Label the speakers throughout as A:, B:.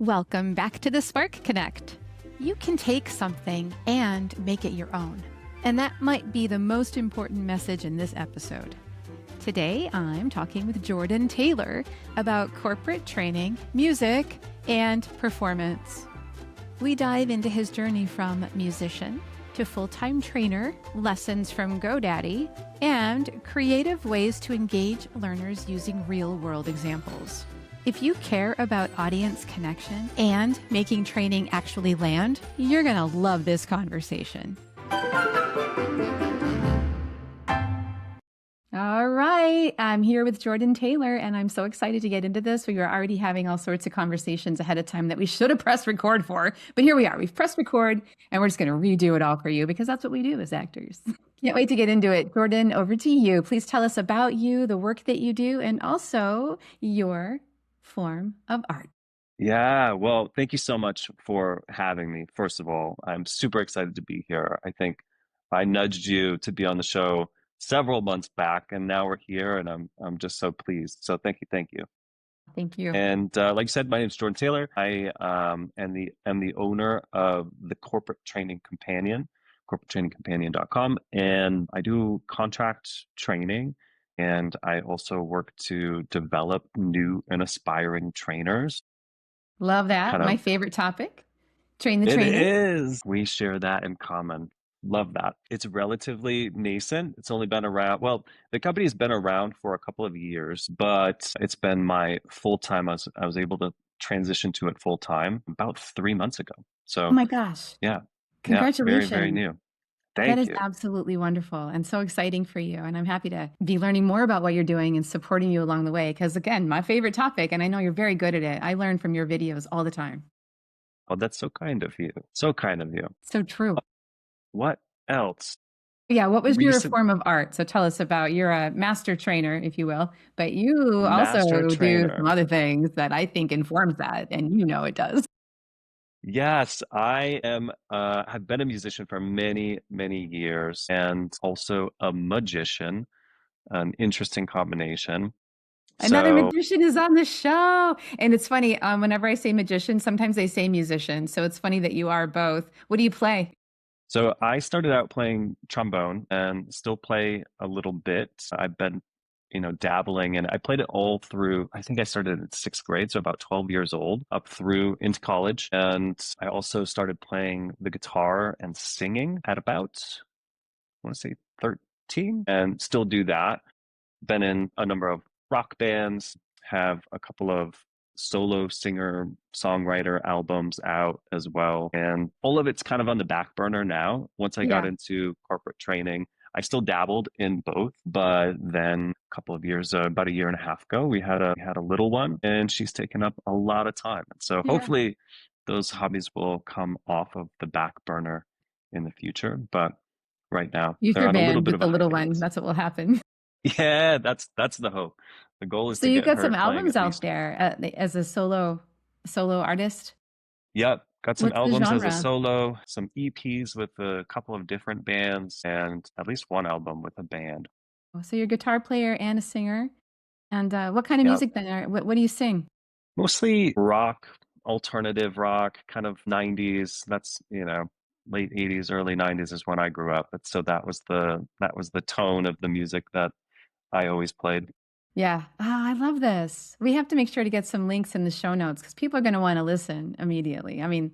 A: Welcome back to the Spark Connect. You can take something and make it your own. And that might be the most important message in this episode. Today, I'm talking with Jordon Taylor about corporate training, music, and performance. We dive into his journey from musician to full-time trainer, lessons from GoDaddy, and creative ways to engage learners using real-world examples. If you care about audience connection and making training actually land, you're going to love this conversation. All right, I'm here with Jordon Taylor, and I'm so excited to get into this. We were already having all sorts of conversations ahead of time that we should have pressed record for, but here we are. We've pressed record, and we're just going to redo it all for you because that's what we do as actors. Can't wait to get into it. Jordon, over to you. Please tell us about you, the work that you do, and also your form of art.
B: Yeah, well, thank you so much for having me. First of all, I'm super excited to be here. I think I nudged you to be on the show several months back, and now we're here, and I'm just so pleased. So thank you, thank you.
A: Thank you.
B: And like you said, my name is Jordon Taylor. I am the owner of the Corporate Training Companion, corporatetrainingcompanion.com, and I do contract training. And I also work to develop new and aspiring trainers.
A: Love that. My favorite topic. Train the trainer.
B: It is. We share that in common. Love that. It's relatively nascent. It's only been around, well, the company has been around for a couple of years, but it's been my full time. I was able to transition to it full time about 3 months ago. So,
A: oh my gosh.
B: Yeah.
A: Congratulations.
B: Yeah, very, very new. Thank
A: you. That is
B: you.
A: absolutely wonderful and so exciting for you. And I'm happy to be learning more about what you're doing and supporting you along the way. Because again, my favorite topic, and I know you're very good at it. I learn from your videos all the time.
B: Oh, that's so kind of you. So kind of you.
A: So true.
B: What else?
A: Yeah, what was your form of art? So tell us about, you're a master trainer, if you will, but you also do some other things that I think informs that, and you know it does.
B: Yes, I am. Have been a musician for many, many years, and also a magician. An interesting combination.
A: Another magician is on the show, and it's funny. Whenever I say magician, sometimes they say musician. So it's funny that you are both. What do you play?
B: So I started out playing trombone and still play a little bit. I've been dabbling, and I played it all through. I think I started in 6th grade, so about 12 years old, up through into college. And I also started playing the guitar and singing at about, I want to say 13, and still do that. Been in a number of rock bands, have a couple of solo singer songwriter albums out as well, and all of it's kind of on the back burner now. Once I got into corporate training, I still dabbled in both, but then a couple of years, about a year and a half ago, we had a little one, and she's taken up a lot of time. And so hopefully those hobbies will come off of the back burner in the future. But right now, they're on a little bit of a
A: little one. That's what will happen.
B: Yeah, that's the hope. The goal is
A: so you've got some albums out there as a solo artist.
B: Yep, got some albums as a solo, some EPs with a couple of different bands, and at least one album with a band.
A: So you're a guitar player and a singer. And what kind of music then? What do you sing?
B: Mostly rock, alternative rock, kind of 90s. That's, late 80s, early 90s is when I grew up. So that was the tone of the music that I always played.
A: Yeah. Oh, I love this. We have to make sure to get some links in the show notes because people are going to want to listen immediately. I mean,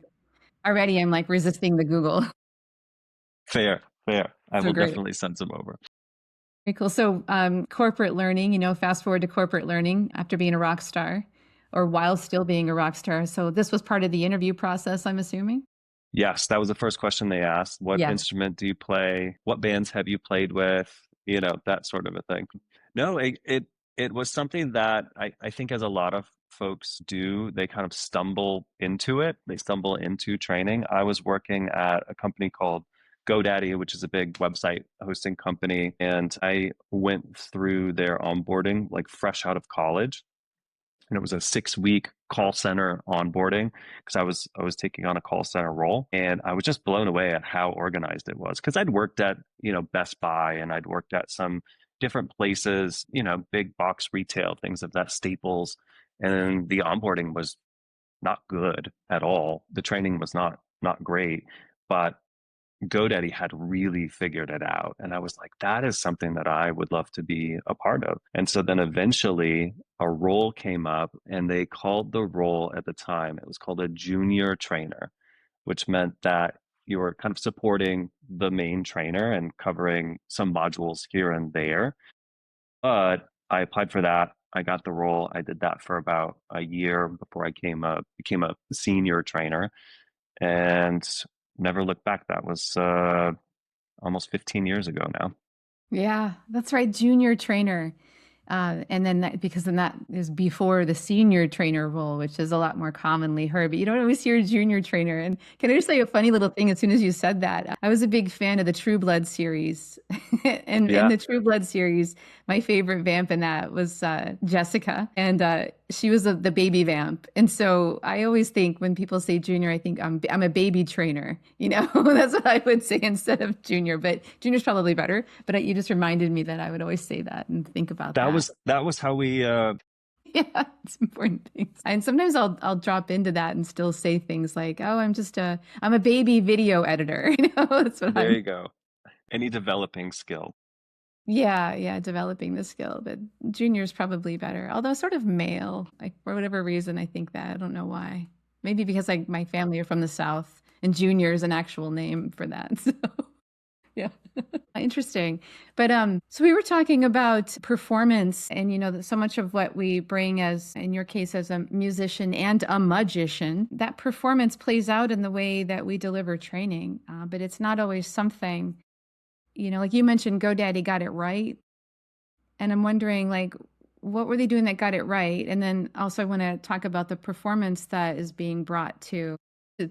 A: already I'm like resisting the Google.
B: Fair. I will definitely send some over.
A: Very cool. So corporate learning, fast forward to corporate learning after being a rock star or while still being a rock star. So this was part of the interview process, I'm assuming?
B: Yes, that was the first question they asked. What instrument do you play? What bands have you played with? That sort of a thing. No, it was something that I think as a lot of folks do, they kind of stumble into it. They stumble into training. I was working at a company called GoDaddy, which is a big website hosting company, and I went through their onboarding like fresh out of college. And it was a 6-week call center onboarding because I was taking on a call center role, and I was just blown away at how organized it was because I'd worked at Best Buy, and I'd worked at some different places, big box retail, things of that, Staples, and the onboarding was not good at all. The training was not great, but GoDaddy had really figured it out. And I was like, that is something that I would love to be a part of. And so then eventually a role came up, and they called the role at the time, it was called a junior trainer, which meant that you were kind of supporting the main trainer and covering some modules here and there. But I applied for that. I got the role. I did that for about a year before I became a senior trainer, and never looked back. That was almost 15 years ago now.
A: Yeah, that's right. Junior trainer. And then because then that is before the senior trainer role, which is a lot more commonly heard, but you don't always hear junior trainer. And can I just say a funny little thing as soon as you said that? I was a big fan of the True Blood series. And in
B: Yeah,
A: the True Blood series, my favorite vamp in that was Jessica. And she was the baby vamp. And so I always think when people say junior, I think I'm a baby trainer. That's what I would say instead of junior, but junior's probably better. But you just reminded me that I would always say that and think about that.
B: that was how we
A: Yeah, it's important things. And sometimes I'll drop into that and still say things like, "Oh, I'm a baby video editor." That's what
B: there
A: I'm.
B: you go. Any developing skill.
A: Yeah, yeah, developing the skill, but junior's probably better. Although sort of male, like for whatever reason, I think that. I don't know why. Maybe because like my family are from the South, and junior is an actual name for that. So. Yeah. Interesting. But so we were talking about performance and so much of what we bring as in your case as a musician and a magician, that performance plays out in the way that we deliver training. But it's not always something, like you mentioned GoDaddy got it right. And I'm wondering like what were they doing that got it right? And then also I want to talk about the performance that is being brought to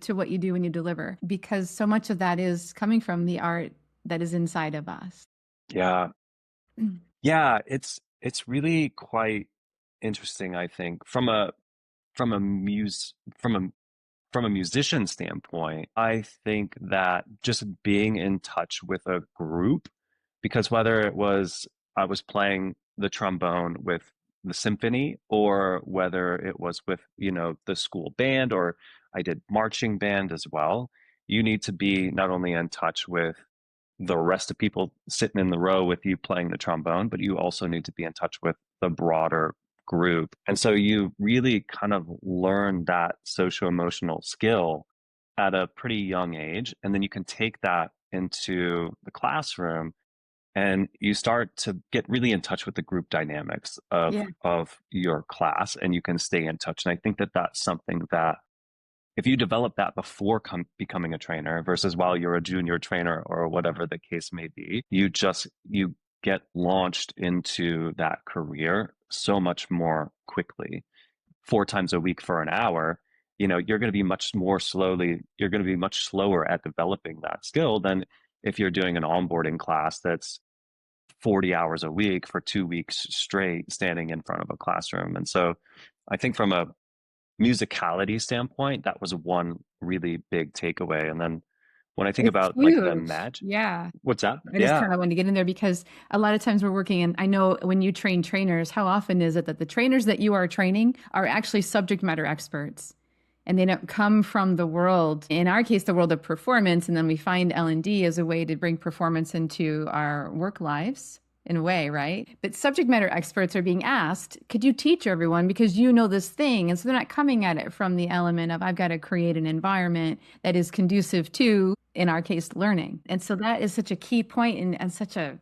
A: what you do when you deliver, because so much of that is coming from the art that is inside of us.
B: Yeah. Yeah, it's really quite interesting, I think, from a muse from a musician standpoint. I think that just being in touch with a group, because whether it was I was playing the trombone with the symphony, or whether it was with, the school band, or I did marching band as well, you need to be not only in touch with the rest of people sitting in the row with you playing the trombone, but you also need to be in touch with the broader group. And so you really kind of learn that social emotional skill at a pretty young age. And then you can take that into the classroom, and you start to get really in touch with the group dynamics
A: Yeah.
B: of your class, and you can stay in touch. And I think that that's something that if you develop that before becoming a trainer versus while you're a junior trainer or whatever the case may be, you get launched into that career so much more quickly. 4 times a week for an hour, you're going to be you're going to be much slower at developing that skill than if you're doing an onboarding class that's 40 hours a week for 2 weeks straight standing in front of a classroom. And so I think from a musicality standpoint, that was one really big takeaway. And then when I think
A: It's
B: about like the
A: huge.
B: magic,
A: Yeah.
B: what's that?
A: I just
B: Yeah.
A: kind of wanted to get in there because a lot of times we're working, and I know when you train trainers, how often is it that the trainers that you are training are actually subject matter experts? And they don't come from the world, in our case, the world of performance. And then we find L&D as a way to bring performance into our work lives in a way, right? But subject matter experts are being asked, could you teach everyone because you know this thing? And so they're not coming at it from the element of, I've got to create an environment that is conducive to, in our case, learning. And so that is such a key point and such a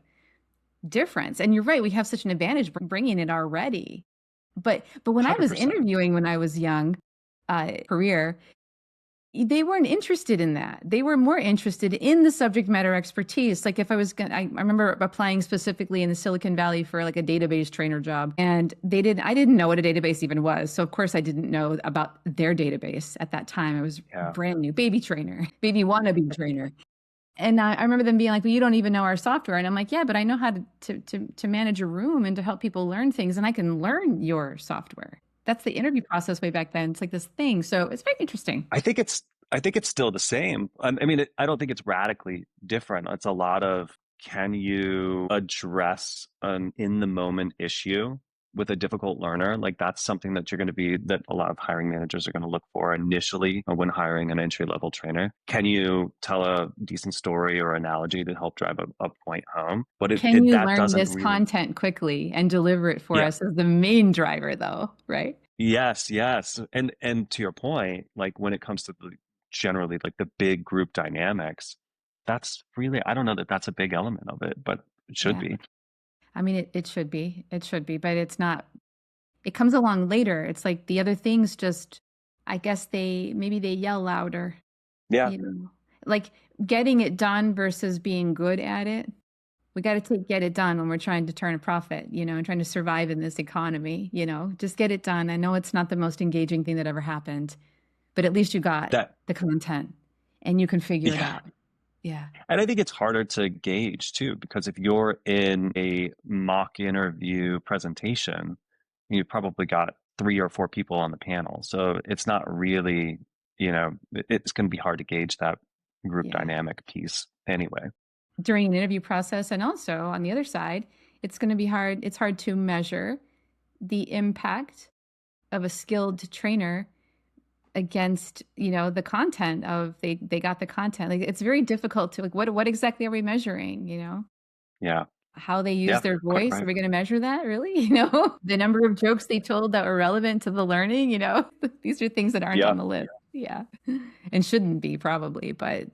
A: difference. And you're right, we have such an advantage bringing it already. But when I was
B: 100%.
A: interviewing when I was young, career, they weren't interested in that. They were more interested in the subject matter expertise. Like if I was going I remember applying specifically in the Silicon Valley for like a database trainer job, and I didn't know what a database even was. So of course I didn't know about their database at that time. I was
B: Yeah.
A: brand new baby trainer, baby wannabe trainer. And I remember them being like, well, you don't even know our software. And I'm like, yeah, but I know how to manage a room and to help people learn things. And I can learn your software. That's the interview process way back then. It's like this thing. So it's very interesting.
B: I think it's still the same. I mean, I don't think it's radically different. It's a lot of, can you address an in the moment issue with a difficult learner, like that's something that that a lot of hiring managers are going to look for initially when hiring an entry level trainer. Can you tell a decent story or analogy to help drive a point home? But
A: Can you
B: that
A: learn
B: doesn't
A: this
B: really,
A: content quickly and deliver it for
B: yeah.
A: us as the main driver, though, right?
B: Yes, yes. And to your point, like when it comes to generally like the big group dynamics, that's really, I don't know that that's a big element of it, but it should
A: Yeah.
B: be.
A: I mean, it should be. It should be, but it's not. It comes along later. It's like the other things just, I guess maybe they yell louder,
B: Yeah.
A: you know, like getting it done versus being good at it. We got to get it done when we're trying to turn a profit, and trying to survive in this economy, just get it done. I know it's not the most engaging thing that ever happened, but at least you got
B: That,
A: the content and you can figure it
B: yeah.
A: out. Yeah.
B: And I think it's harder to gauge too, because if you're in a mock interview presentation, you probably got 3 or 4 people on the panel. So it's not really, it's going to be hard to gauge that group
A: Yeah.
B: dynamic piece anyway.
A: During an interview process, and also on the other side, it's going to be hard. It's hard to measure the impact of a skilled trainer against the content of they got the content. Like it's very difficult to, like, what exactly are we measuring,
B: Yeah.
A: how they use
B: Yeah.
A: their
B: Quite
A: voice? Are
B: right.
A: we going to measure that, really? The number of jokes they told that were relevant to the learning, these are things that aren't
B: Yeah.
A: on the list. Yeah. And shouldn't be, probably, but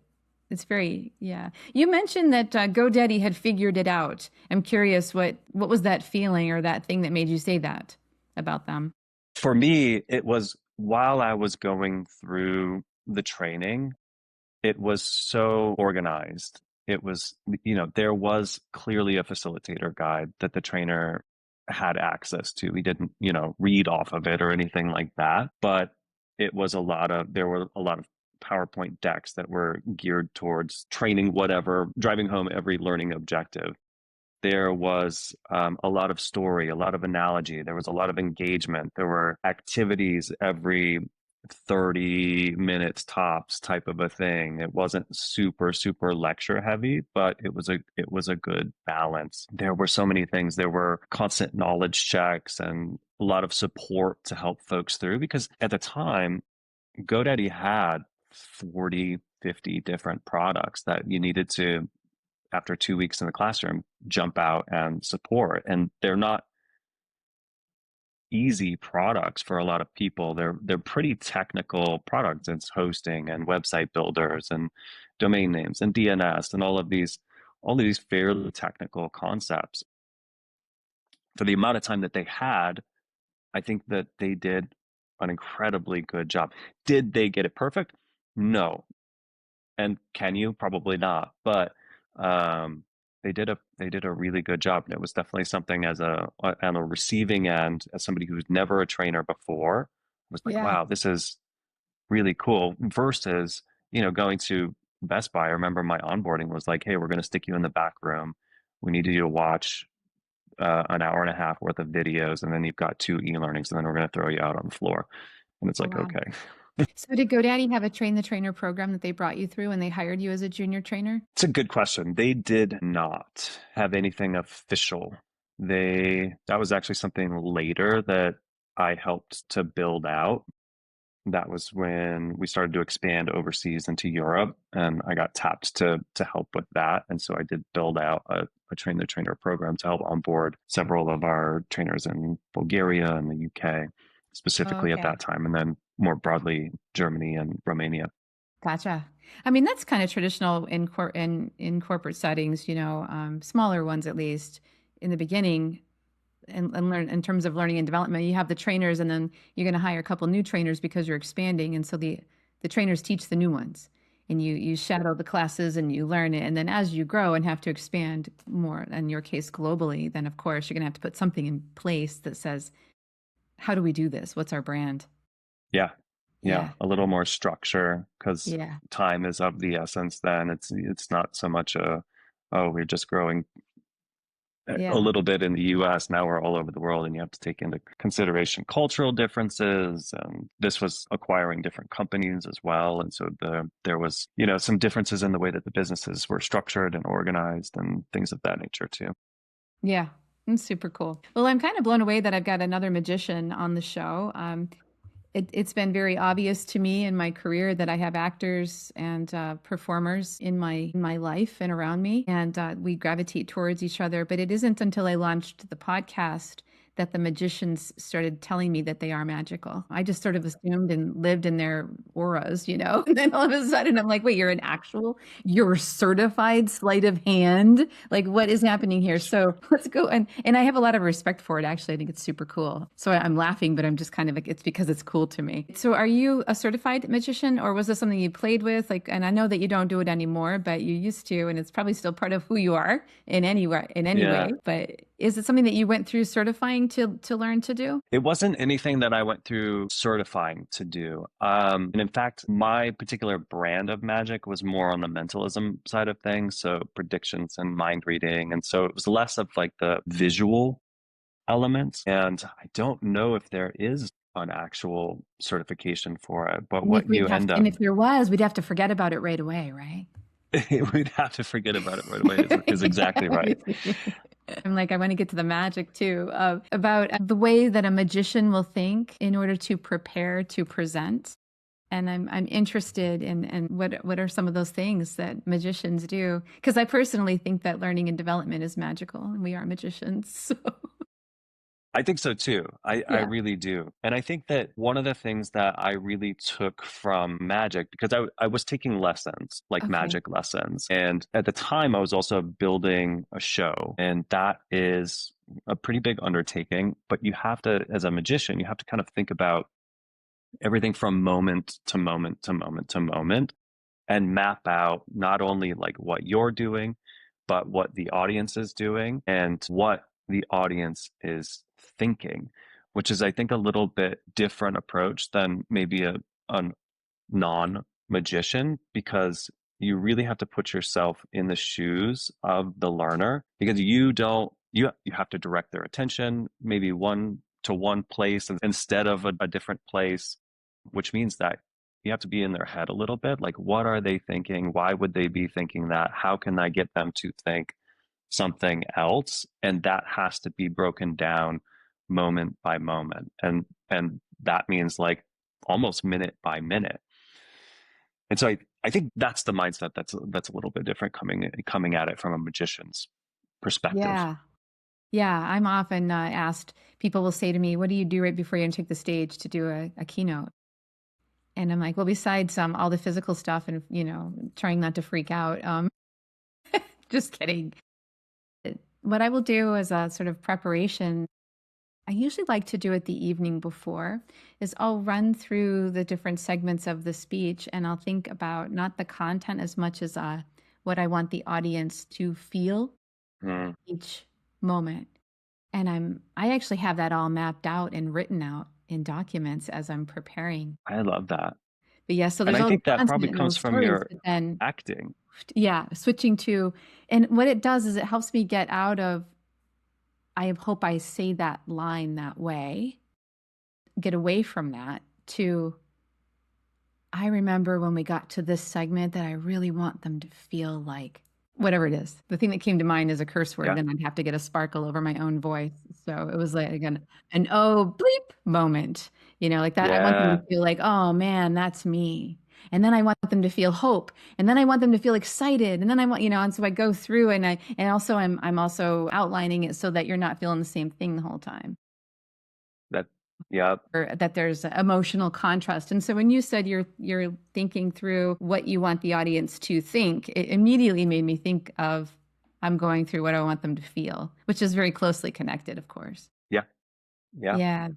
A: it's very, yeah. You mentioned that GoDaddy had figured it out. I'm curious, what was that feeling or that thing that made you say that about them?
B: For me, it was while I was going through the training, it was so organized. It was, there was clearly a facilitator guide that the trainer had access to. We didn't, read off of it or anything like that, but there were a lot of PowerPoint decks that were geared towards training whatever, driving home every learning objective. There was a lot of story, a lot of analogy. There was a lot of engagement. There were activities every 30 minutes tops type of a thing. It wasn't super, super lecture heavy, but it was a good balance. There were so many things. There were constant knowledge checks and a lot of support to help folks through, because at the time, GoDaddy had 40, 50 different products that you needed to, after 2 weeks in the classroom, jump out and support. And they're not easy products for a lot of people. They're pretty technical products. It's hosting and website builders and domain names and DNS and all of these fairly technical concepts. For the amount of time that they had, I think that they did an incredibly good job. Did they get it perfect? No. And can you? Probably not. But um, they did a really good job, and it was definitely something as on a receiving end, as somebody who's never a trainer before, was like,
A: Yeah.
B: wow, this is really cool. Versus, going to Best Buy. I remember my onboarding was like, hey, we're going to stick you in the back room. We need you to watch an hour and a half worth of videos, and then you've got 2 e-learnings, and then we're going to throw you out on the floor. And it's
A: Oh,
B: like,
A: wow.
B: okay.
A: So did GoDaddy have a train the trainer program that they brought you through when they hired you as a junior trainer?
B: It's a good question. They did not have anything official. That was actually something later that I helped to build out. That was when we started to expand overseas into Europe, and I got tapped to help with that. And so I did build out a train the trainer program to help onboard several of our trainers in Bulgaria and the UK, specifically at
A: Okay.
B: that time, and then more broadly Germany and Romania.
A: Gotcha. I mean, that's kind of traditional in corporate settings, smaller ones at least in the beginning, and learn in terms of learning and development. You have the trainers, and then you're going to hire a couple new trainers because you're expanding, and so the trainers teach the new ones, and you shadow the classes and you learn it, and then as you grow and have to expand more, in your case globally, then of course you're going to have to put something in place that says, how do we do this? What's our brand?
B: Yeah. Yeah,
A: Yeah.
B: a little more structure, because
A: Yeah.
B: time is of the essence then. It's not so much oh, we're just growing a
A: Yeah.
B: little bit in the US, now we're all over the world, and you have to take into consideration cultural differences. And this was acquiring different companies as well. And so there was, some differences in the way that the businesses were structured and organized and things of that nature too.
A: Yeah. It's super cool. Well, I'm kind of blown away that I've got another magician on the show. It's been very obvious to me in my career that I have actors and performers in my life and around me, and we gravitate towards each other. But it isn't until I launched the podcast that the magicians started telling me that they are magical. I just sort of assumed and lived in their auras, And then all of a sudden, I'm like, wait, you're certified sleight of hand. Like, what is happening here? So let's go. And I have a lot of respect for it. Actually, I think it's super cool. So I'm laughing, but I'm just kind of like, it's because it's cool to me. So are you a certified magician, or was this something you played with? Like, and I know that you don't do it anymore, but you used to, and it's probably still part of who you are in any
B: Yeah.
A: way. But is it something that you went through certifying to learn to do?
B: It wasn't anything that I went through certifying to do. And in fact, my particular brand of magic was more on the mentalism side of things, so predictions and mind reading. And so it was less of like the visual elements. And I don't know if there is an actual certification for it, but
A: And if
B: what
A: we'd
B: you
A: have,
B: end up,
A: and if there was, we'd have to forget about it right away, right?
B: we'd have to forget about it right away, is exactly right.
A: I'm like, I want to get to the magic too, about the way that a magician will think in order to prepare to present. And I'm interested in what are some of those things that magicians do? Because I personally think that learning and development is magical, and we are magicians. So
B: I think so too. I
A: yeah.
B: really do. And I think that one of the things that I really took from magic, because I was taking lessons, like
A: Okay.
B: magic lessons. And at the time, I was also building a show. And that is a pretty big undertaking. But you have to, as a magician, you have to kind of think about everything from moment to moment to moment to moment and map out not only like what you're doing, but what the audience is doing and what the audience is thinking, which is, I think, a little bit different approach than maybe a non-magician, because you really have to put yourself in the shoes of the learner, because you have to direct their attention maybe one place instead of a different place, which means that you have to be in their head a little bit. Like, what are they thinking? Why would they be thinking that? How can I get them to think something else? And that has to be broken down moment by moment. And that means like almost minute by minute. And so I think that's the mindset that's a little bit different coming at it from a magician's perspective.
A: Yeah. Yeah. I'm often asked, people will say to me, what do you do right before you take the stage to do a keynote? And I'm like, well, besides all the physical stuff and, trying not to freak out, just kidding. What I will do as a sort of preparation, I usually like to do it the evening before, is I'll run through the different segments of the speech and I'll think about not the content as much as what I want the audience to feel
B: Mm,
A: each moment. And I actually have that all mapped out and written out in documents as I'm preparing.
B: I love that.
A: But yeah, so
B: And
A: there's
B: I
A: all
B: think
A: the
B: that probably
A: content and
B: comes
A: those
B: from
A: stories,
B: your
A: but then
B: acting.
A: yeah, switching to, and what it does is it helps me get out of, I hope I say that line that way, get away from that to, I remember when we got to this segment that I really want them to feel like whatever it is. The thing that came to mind is a curse word,
B: Yeah.
A: and I'd have to get a sparkle over my own voice. So it was like an oh bleep moment, like that. I want them
B: Yeah.
A: to feel like, oh man, that's me. And then I want them to feel hope. And then I want them to feel excited. And then I want, and so I go through and also I'm also outlining it so that you're not feeling the same thing the whole time,
B: That, yeah.
A: or that there's emotional contrast. And so when you said you're thinking through what you want the audience to think, it immediately made me think of, I'm going through what I want them to feel, which is very closely connected, of course.
B: Yeah. Yeah.
A: Yeah.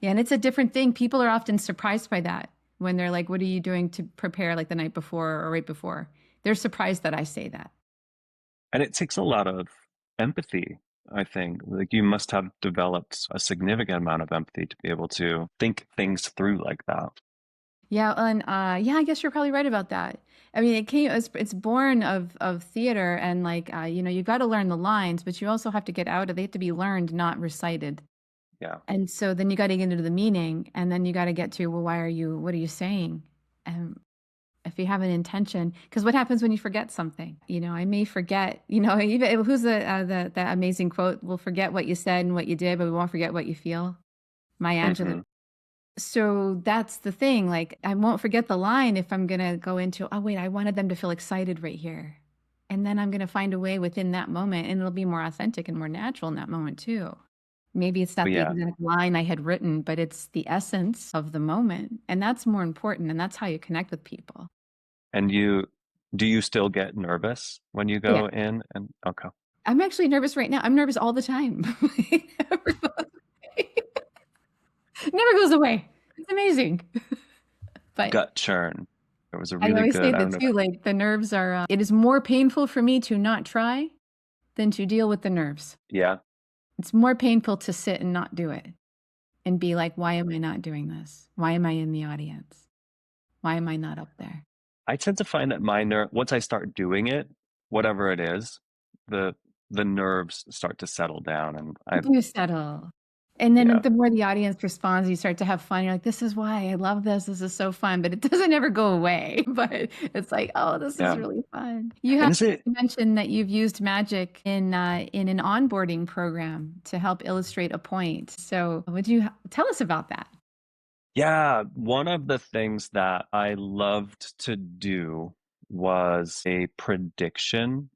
A: Yeah. And it's a different thing. People are often surprised by that when they're like, what are you doing to prepare like the night before or right before? They're surprised that I say that.
B: And it takes a lot of empathy, I think. Like, you must have developed a significant amount of empathy to be able to think things through like that.
A: Yeah, and yeah, I guess you're probably right about that. I mean, it's born of theater, and like you've got to learn the lines, but you also have to get out of, they have to be learned, not recited.
B: Yeah.
A: And so then you got to get into the meaning, and then you got to get to, well, what are you saying? If you have an intention, because what happens when you forget something? I may forget, even who's the amazing quote, we'll forget what you said and what you did, but we won't forget what you feel. Maya Angelou.
B: Hmm.
A: So that's the thing. Like, I won't forget the line if I'm going to go into, oh, wait, I wanted them to feel excited right here. And then I'm going to find a way within that moment, and it'll be more authentic and more natural in that moment, too. Maybe it's not the
B: Yeah.
A: exact line I had written, but it's the essence of the moment. And that's more important. And that's how you connect with people.
B: And do you still get nervous when you
A: Yeah.
B: go in? And okay.
A: I'm actually nervous right now. I'm nervous all the time. It never goes away. It's amazing. But
B: Gut churn. It was a
A: I
B: really
A: always say
B: good, I
A: that
B: don't know if,
A: too, like the nerves are, it is more painful for me to not try than to deal with the nerves.
B: yeah.
A: It's more painful to sit and not do it and be like, why am I not doing this? Why am I in the audience? Why am I not up there?
B: I tend to find that once I start doing it, whatever it is, the the nerves start to settle down, and I
A: Do settle. And then
B: yeah,
A: the more the audience responds, you start to have fun. You're like, this is why I love this. This is so fun. But it doesn't ever go away. But it's like, oh, this is
B: yeah.
A: really fun. You
B: And
A: have
B: is it
A: mentioned that you've used magic in an onboarding program to help illustrate a point. So would you tell us about that?
B: yeah, one of the things that I loved to do was a prediction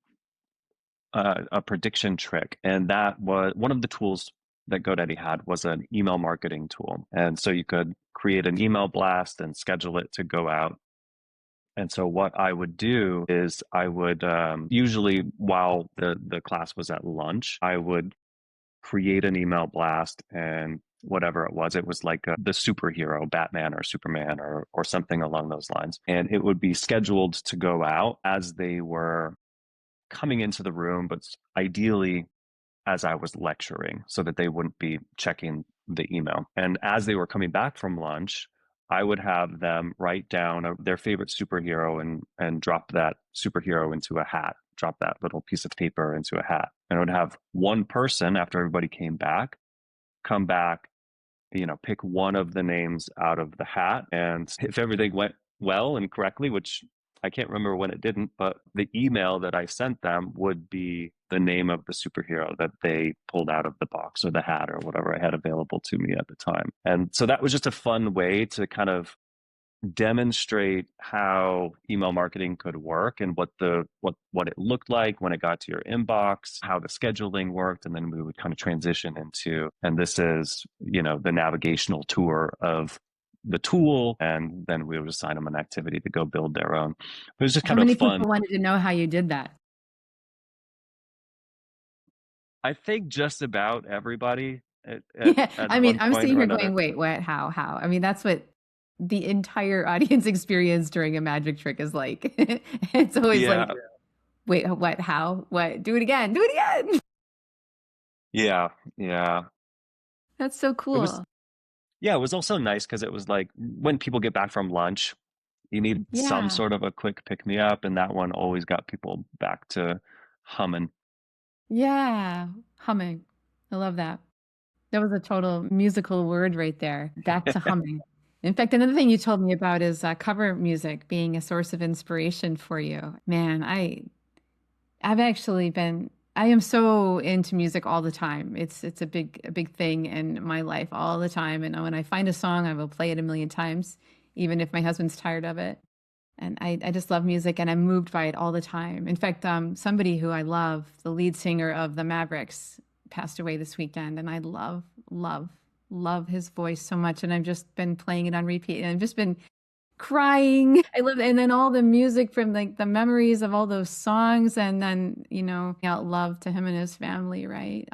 B: trick. And that was one of the tools that GoDaddy had was an email marketing tool. And so you could create an email blast and schedule it to go out. And so what I would do is I would usually while the class was at lunch, I would create an email blast and whatever it was like the superhero, Batman or Superman or something along those lines. And it would be scheduled to go out as they were coming into the room, but ideally as I was lecturing so that they wouldn't be checking the email. And as they were coming back from lunch, I would have them write down their favorite superhero and drop that superhero into a hat, drop that little piece of paper into a hat. And I would have one person after everybody came back come back, pick one of the names out of the hat. And if everything went well and correctly, which I can't remember when it didn't, but the email that I sent them would be the name of the superhero that they pulled out of the box or the hat or whatever I had available to me at the time. And so that was just a fun way to kind of demonstrate how email marketing could work and what it looked like when it got to your inbox, how the scheduling worked, and then we would kind of transition into, and this is, the navigational tour of the tool, and then we would assign them an activity to go build their own. It was just
A: How
B: kind of
A: many
B: fun.
A: people wanted to know how you did that?
B: I think just about everybody
A: Yeah,
B: at
A: I mean,
B: one
A: I'm
B: point
A: sitting
B: or
A: here
B: another.
A: going, wait, what, how? I mean, that's what the entire audience experience during a magic trick is like. It's always like,
B: Yeah,
A: wait, what, how, what, do it again, do it again.
B: yeah, yeah.
A: That's so
B: It was
A: cool.
B: Yeah, it was also nice because it was like when people get back from lunch, you need some
A: Yeah.
B: sort of a quick pick me up, and that one always got people back to humming.
A: Yeah. Humming. I love that. That was a total musical word right there. Back to humming. In fact, another thing you told me about is cover music being a source of inspiration for you. Man, I've actually been I am so into music all the time. It's a big thing in my life all the time. And when I find a song, I will play it a million times, even if my husband's tired of it. And I just love music and I'm moved by it all the time. In fact, somebody who I love, the lead singer of the Mavericks, passed away this weekend, and I love his voice so much. And I've just been playing it on repeat, and I've just been crying. I love, and then all the music from like the memories of all those songs, and then out love to him and his family, right?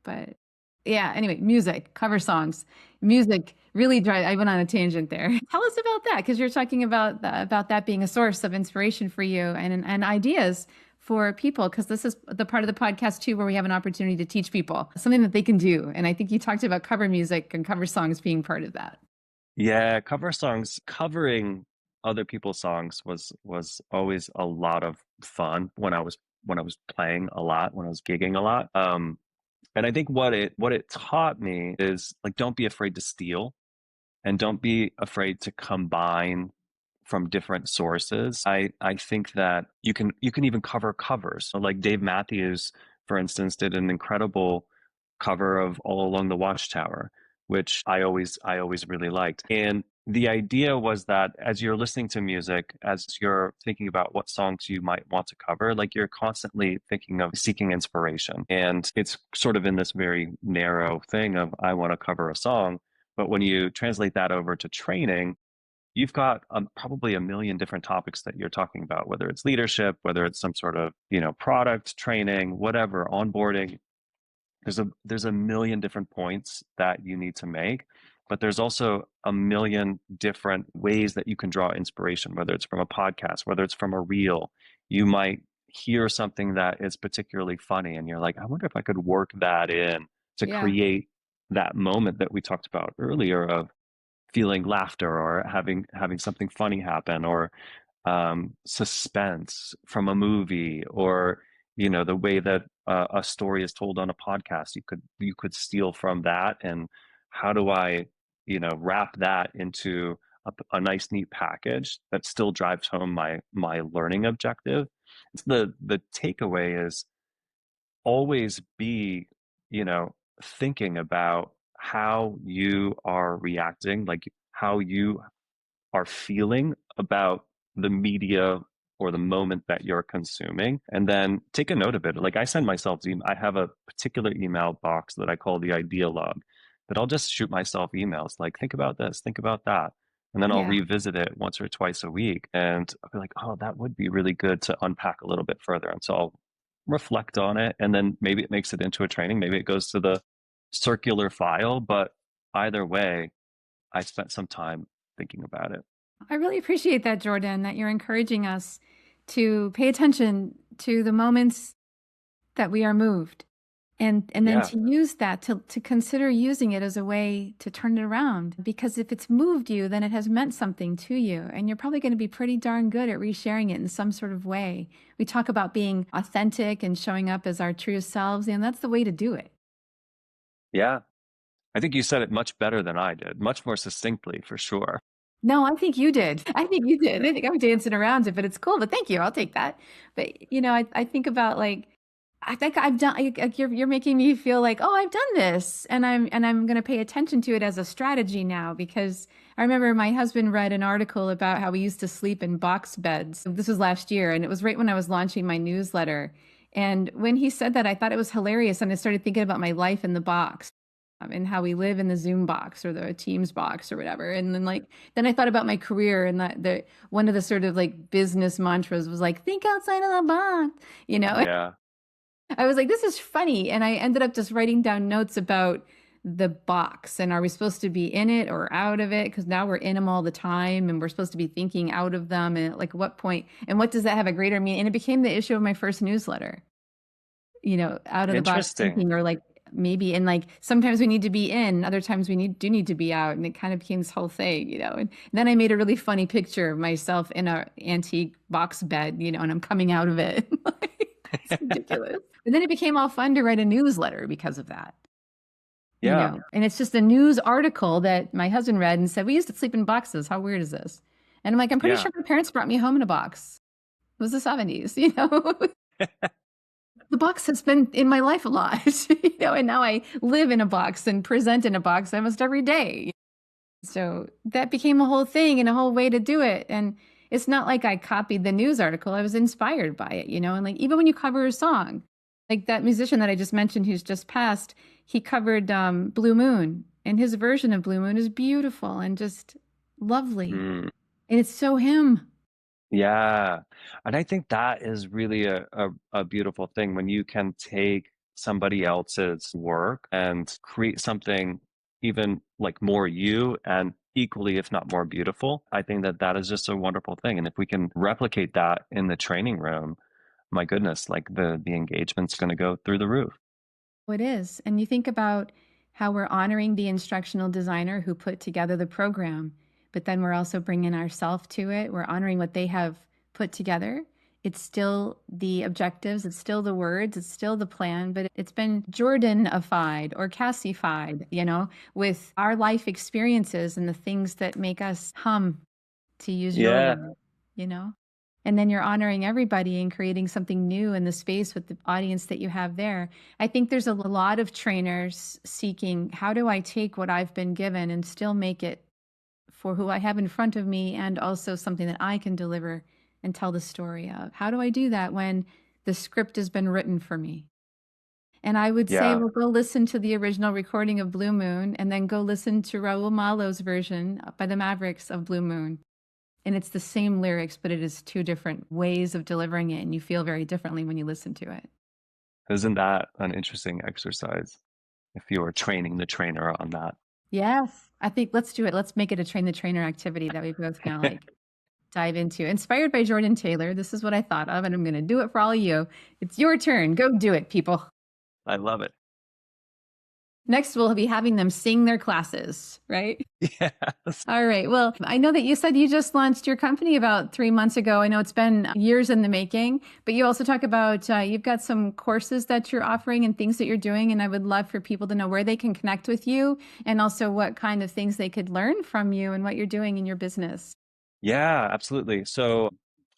A: But yeah, anyway, music, cover songs, music really drive. I went on a tangent there. Tell us about that, because you're talking about about that being a source of inspiration for you and ideas for people, because this is the part of the podcast too where we have an opportunity to teach people something that they can do. And I think you talked about cover music and cover songs being part of that.
B: Yeah, cover songs, covering other people's songs was always a lot of fun when I was playing a lot, when I was gigging a lot. And I think what it taught me is like don't be afraid to steal and don't be afraid to combine from different sources. I think that you can even cover covers. So like Dave Matthews, for instance, did an incredible cover of All Along the Watchtower, which I always really liked. And the idea was that as you're listening to music, as you're thinking about what songs you might want to cover, like you're constantly thinking of seeking inspiration. And it's sort of in this very narrow thing of I want to cover a song. But when you translate that over to training, you've got probably a million different topics that you're talking about, whether it's leadership, whether it's some sort of, product training, whatever, onboarding. There's a million different points that you need to make, but there's also a million different ways that you can draw inspiration, whether it's from a podcast, whether it's from a reel. You might hear something that is particularly funny and you're like, I wonder if I could work that in to
A: Yeah.
B: create that moment that we talked about earlier of feeling laughter or having something funny happen, or suspense from a movie, or the way that a story is told on a podcast. You could steal from that, and how do I wrap that into a nice neat package that still drives home my learning objective. It's the takeaway is always be thinking about how you are reacting, like how you are feeling about the media or the moment that you're consuming, and then take a note of it. Like I send myself, I have a particular email box that I call the idea log, that I'll just shoot myself emails like, think about this, think about that. And then I'll
A: Yeah.
B: revisit it once or twice a week. And I'll be like, oh, that would be really good to unpack a little bit further. And so I'll reflect on it. And then maybe it makes it into a training. Maybe it goes to the circular file. But either way, I spent some time thinking about it.
A: I really appreciate that, Jordan, that you're encouraging us to pay attention to the moments that we are moved, and then
B: Yeah.
A: to use that, to consider using it as a way to turn it around. Because if it's moved you, then it has meant something to you, and you're probably going to be pretty darn good at resharing it in some sort of way. We talk about being authentic and showing up as our true selves, and that's the way to do it.
B: Yeah. I think you said it much better than I did, much more succinctly, for sure.
A: No, I think you did. I think you did. I think I'm dancing around it, but it's cool. But thank you. I'll take that. But I think about, like, I think I've done. You're making me feel like, oh, I've done this, and I'm going to pay attention to it as a strategy now, because I remember my husband read an article about how we used to sleep in box beds. This was last year, and it was right when I was launching my newsletter. And when he said that, I thought it was hilarious, and I started thinking about my life in the box, and how we live in the Zoom box or the Teams box or whatever. And then I thought about my career, and that the one of the sort of like business mantras was like, think outside of the box.
B: Yeah.
A: I was like, this is funny. And I ended up just writing down notes about the box, and are we supposed to be in it or out of it? Because now we're in them all the time, and we're supposed to be thinking out of them. And like, what point, and what does that have a greater meaning? And it became the issue of my first newsletter, out of the box
B: Interesting.
A: thinking, or like maybe, and like sometimes we need to be in, other times we do need to be out. And it kind of became this whole thing. And then I made a really funny picture of myself in a antique box bed, and I'm coming out of it. It's ridiculous. But then it became all fun to write a newsletter because of that.
B: Yeah.
A: And it's just a news article that my husband read and said, we used to sleep in boxes. How weird is this? And I'm like, I'm pretty
B: Yeah.
A: sure my parents brought me home in a box. It was the 70s. The box has been in my life a lot, and now I live in a box and present in a box almost every day. So that became a whole thing and a whole way to do it. And it's not like I copied the news article. I was inspired by it, and like, even when you cover a song, like that musician that I just mentioned who's just passed, he covered Blue Moon, and his version of Blue Moon is beautiful and just lovely.
B: Mm.
A: And it's so him.
B: Yeah. And I think that is really a beautiful thing when you can take somebody else's work and create something even like more you and equally, if not more beautiful. I think that that is just a wonderful thing. And if we can replicate that in the training room, my goodness, like the engagement's going to go through the roof.
A: It is. And you think about how we're honoring the instructional designer who put together the program, but then we're also bringing ourselves to it. We're honoring what they have put together. It's still the objectives, it's still the words, it's still the plan, but it's been Jordanified or Kassified, with our life experiences and the things that make us hum to use your
B: Yeah.
A: word, you know? And then you're honoring everybody and creating something new in the space with the audience that you have there. I think there's a lot of trainers seeking, how do I take what I've been given and still make it for who I have in front of me and also something that I can deliver and tell the story of? How do I do that when the script has been written for me? And I would say,
B: Yeah.
A: well, go listen to the original recording of Blue Moon and then go listen to Raul Malo's version by the Mavericks of Blue Moon. And it's the same lyrics, but it is two different ways of delivering it. And you feel very differently when you listen to it.
B: Isn't that an interesting exercise if you were training the trainer on that?
A: Yes. I think let's do it. Let's make it a train the trainer activity that we both kind of like dive into. Inspired by Jordon Taylor. This is what I thought of, and I'm going to do it for all of you. It's your turn. Go do it, people.
B: I love it.
A: Next, we'll be having them sing their classes, right?
B: Yes.
A: All right. Well, I know that you said you just launched your company about 3 months ago. I know it's been years in the making, but you also talk about you've got some courses that you're offering and things that you're doing. And I would love for people to know where they can connect with you and also what kind of things they could learn from you and what you're doing in your business.
B: Yeah, absolutely. So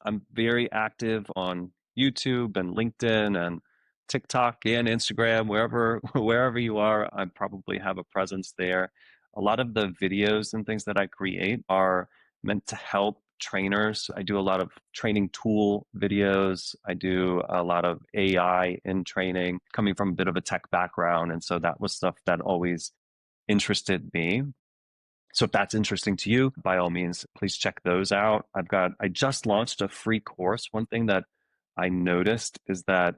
B: I'm very active on YouTube and LinkedIn and TikTok and Instagram, wherever you are, I probably have a presence there. A lot of the videos and things that I create are meant to help trainers. I do a lot of training tool videos. I do a lot of AI in training, coming from a bit of a tech background. And so that was stuff that always interested me. So if that's interesting to you, by all means, please check those out. I just launched a free course. One thing that I noticed is that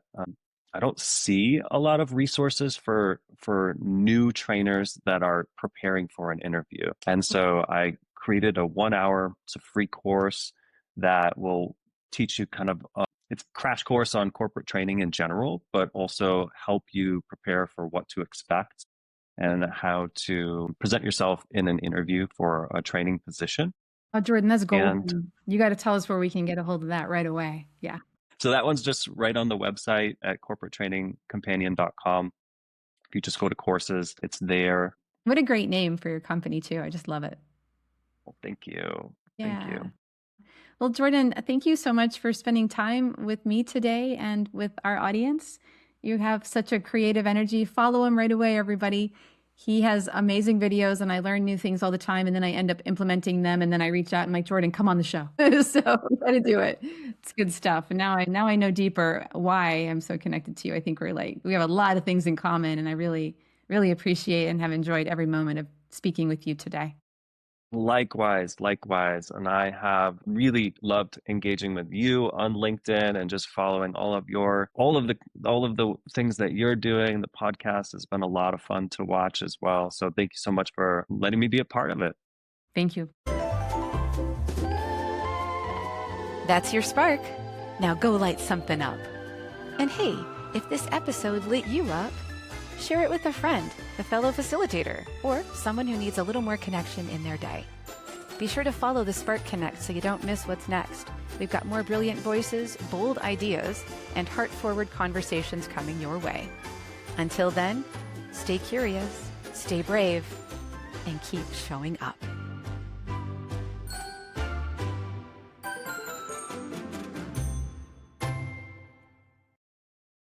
B: I don't see a lot of resources for new trainers that are preparing for an interview. And so I created a 1 hour, it's a free course that will teach you kind of it's a crash course on corporate training in general, but also help you prepare for what to expect and how to present yourself in an interview for a training position.
A: Oh, Jordan, that's
B: And
A: golden. You got to tell us where we can get a hold of that right away. Yeah.
B: so that one's just right on the website at corporatetrainingcompanion.com. If you just go to courses, it's there.
A: What a great name for your company, too. I just love it.
B: Well, thank you.
A: Yeah.
B: Thank you.
A: Well, Jordan, thank you so much for spending time with me today and with our audience. You have such a creative energy. Follow him right away, everybody. He has amazing videos and I learn new things all the time and then I end up implementing them and then I reach out and I'm like, Jordan, come on the show. So we got to do it. It's good stuff. And now I know deeper why I'm so connected to you. I think we have a lot of things in common and I really, really appreciate and have enjoyed every moment of speaking with you today.
B: Likewise. And I have really loved engaging with you on LinkedIn and just following all of the things that you're doing. The podcast has been a lot of fun to watch as well. So thank you so much for letting me be a part of it.
A: Thank you.
C: That's your spark. Now go light something up. And hey, if this episode lit you up, share it with a friend, a fellow facilitator, or someone who needs a little more connection in their day. Be sure to follow the Spark Connect so you don't miss what's next. We've got more brilliant voices, bold ideas, and heart-forward conversations coming your way. Until then, stay curious, stay brave, and keep showing up.